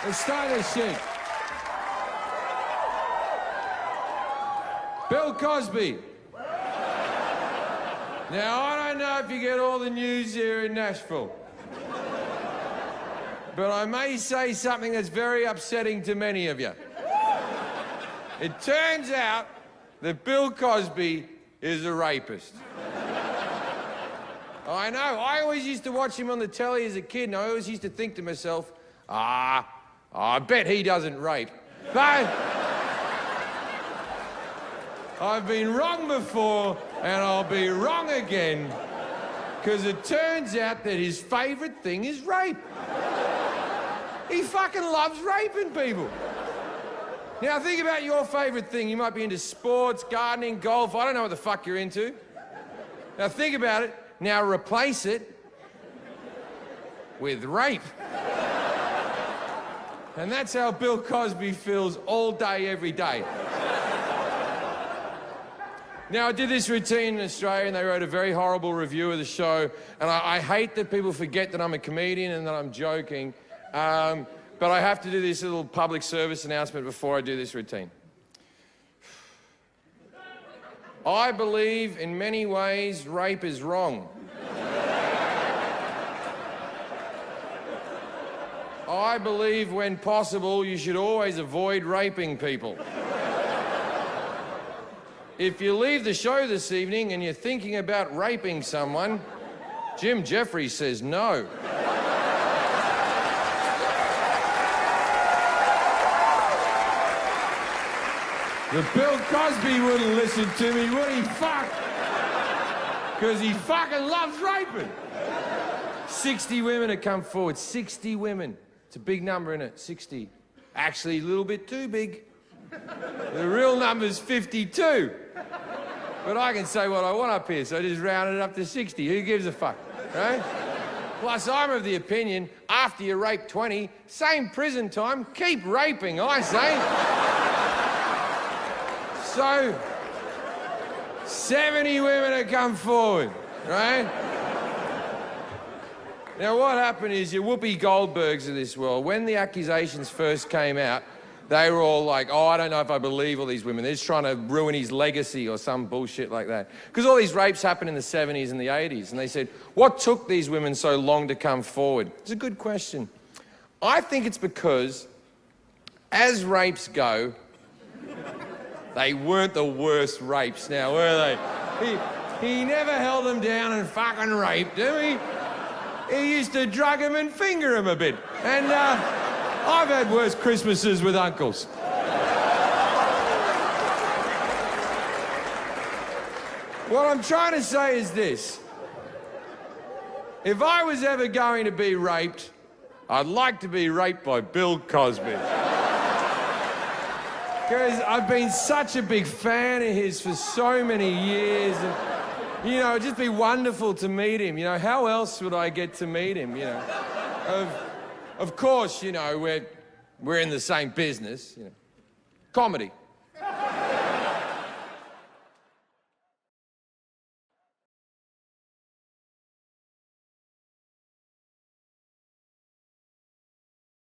Let's start this shit. Bill Cosby. Now, I don't know if you get all the news here in Nashville, but I may say something that's very upsetting to many of you. It turns out that Bill Cosby is a rapist. I know. I always used to watch him on the telly as a kid, and I always used to think to myself, I bet he doesn't rape. But I've been wrong before, and I'll be wrong again, because it turns out that his favourite thing is rape. He fucking loves raping people. Now, think about your favourite thing. You might be into sports, gardening, golf. I don't know what the fuck you're into. Now, think about it. Now, replace it with rape. And that's how Bill Cosby feels all day, every day. Now, I did this routine in Australia, and they wrote a very horrible review of the show. And I hate that people forget that I'm a comedian and that I'm joking. But I have to do this little public service announcement before I do this routine. I believe, in many ways, rape is wrong. I believe, when possible, you should always avoid raping people. If you leave the show this evening and you're thinking about raping someone, Jim Jefferies says no. But Bill Cosby wouldn't listen to me, would he? Fuck! Because he fucking loves raping. 60 women have come forward. 60 women. It's a big number, isn't it? 60. Actually, a little bit too big. The real number's 52. But I can say what I want up here, so I just round it up to 60. Who gives a fuck, right? Plus, I'm of the opinion, after you rape 20, same prison time, keep raping, I say. So, 70 women have come forward, right? Now, what happened is your Whoopi Goldbergs of this world, when the accusations first came out, they were all like, oh, I don't know if I believe all these women. They're just trying to ruin his legacy or some bullshit like that. Because all these rapes happened in the 70s and the 80s. And they said, what took these women so long to come forward? It's a good question. I think it's because, as rapes go, they weren't the worst rapes now, were they? He never held them down and fucking raped them. He used to drug them and finger them a bit. And I've had worse Christmases with uncles. What I'm trying to say is this. If I was ever going to be raped, I'd like to be raped by Bill Cosby. Because I've been such a big fan of his for so many years. And, you know, it'd just be wonderful to meet him. You know, how else would I get to meet him, you know? Of course, you know, we're in the same business, you know. Comedy.